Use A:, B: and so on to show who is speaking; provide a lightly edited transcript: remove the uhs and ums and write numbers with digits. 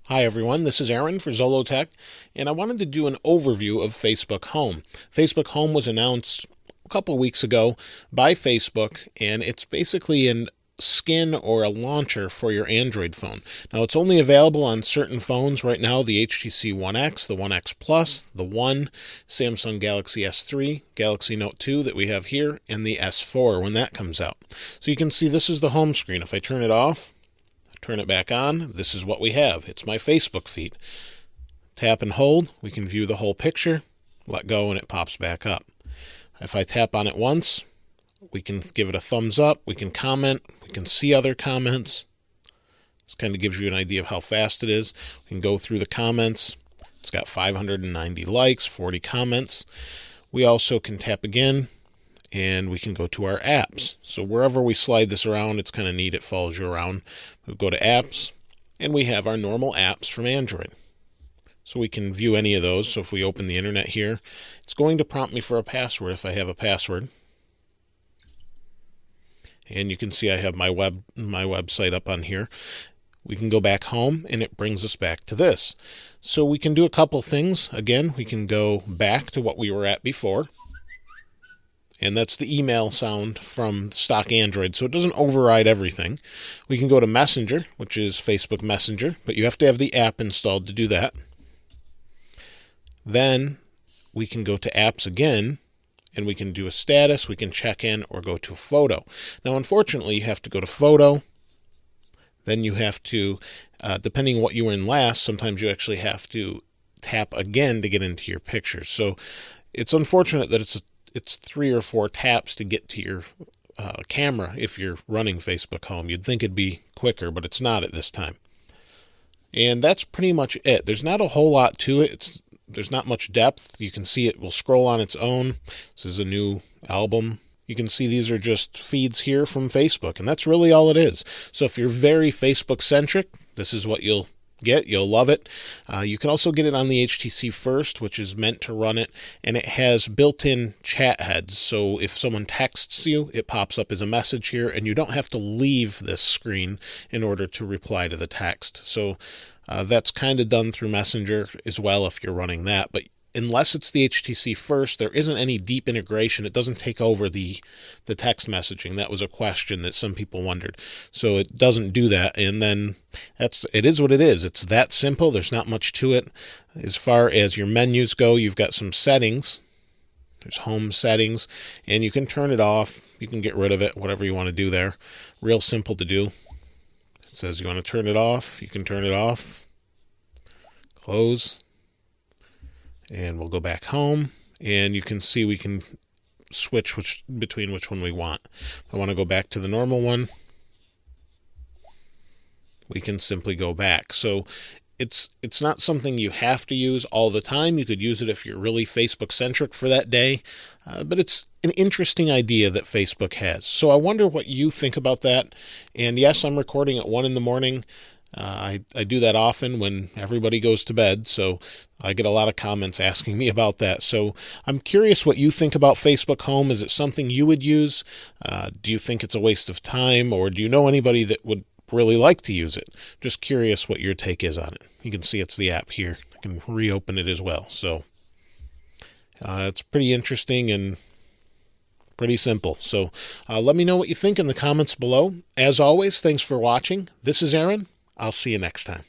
A: Hi everyone, this is Aaron for Zollotech, and I wanted to do an overview of Facebook Home. Facebook Home was announced a couple weeks ago by Facebook, and it's basically a skin or a launcher for your Android phone. Now it's only available on certain phones right now, the HTC One X, the One X Plus, the One, Samsung Galaxy S3, Galaxy Note 2 that we have here, and the S4 when that comes out. So you can see this is the home screen. If I turn it off, turn it back on, this is what we have. It's my Facebook feed. Tap and hold, we can view the whole picture, let go, and it pops back up. If I tap on it once, we can give it a thumbs up, we can comment, we can see other comments. This kind of gives you an idea of how fast it is. We can go through the comments. It's got 590 likes, 40 comments. We also can tap again, and we can go to our apps. So wherever we slide this around, it's kind of neat, it follows you around. We'll go to apps, and we have our normal apps from Android. So we can view any of those. So if we open the internet here, it's going to prompt me for a password if I have a password. And you can see I have my website up on here. We can go back home, and it brings us back to this. So we can do a couple things. Again, we can go back to what we were at before. And that's the email sound from stock Android, so it doesn't override everything. We can go to Messenger, which is Facebook Messenger, but you have to have the app installed to do that. Then we can go to apps again, and we can do a status, we can check in, or go to a photo. Now, unfortunately, you have to go to photo. Then you have to, depending on what you were in last, sometimes you actually have to tap again to get into your pictures. So it's unfortunate that it's 3 or 4 taps to get to your camera if you're running Facebook Home. You'd think it'd be quicker, but it's not at this time. And that's pretty much it. There's not a whole lot to it. There's not much depth. You can see it will scroll on its own. This is a new album. You can see these are just feeds here from Facebook, and that's really all it is. So if you're very Facebook-centric, this is what you'll get. You'll love it. You can also get it on the HTC First, which is meant to run it, and it has built-in chat heads. So if someone texts you, it pops up as a message here, and you don't have to leave this screen in order to reply to the text. So that's kind of done through Messenger as well if you're running that. But unless it's the HTC First, there isn't any deep integration. It doesn't take over the text messaging. That was a question that some people wondered. So it doesn't do that. And then it is what it is. It's that simple. There's not much to it. As far as your menus go, you've got some settings. There's home settings, and you can turn it off. You can get rid of it, whatever you want to do there. Real simple to do. It says you want to turn it off. You can turn it off. Close. And we'll go back home, and you can see we can switch between which one we want. If I want to go back to the normal one, we can simply go back. So it's not something you have to use all the time. You could use it if you're really Facebook-centric for that day, but it's an interesting idea that Facebook has. So I wonder what you think about that. And yes, I'm recording at 1 in the morning. I do that often when everybody goes to bed, so I get a lot of comments asking me about that. So I'm curious what you think about Facebook Home. Is it something you would use? Do you think it's a waste of time, or do you know anybody that would really like to use it? Just curious what your take is on it. You can see it's the app here. I can reopen it as well. So it's pretty interesting and pretty simple. So let me know what you think in the comments below. As always, thanks for watching. This is Aaron. I'll see you next time.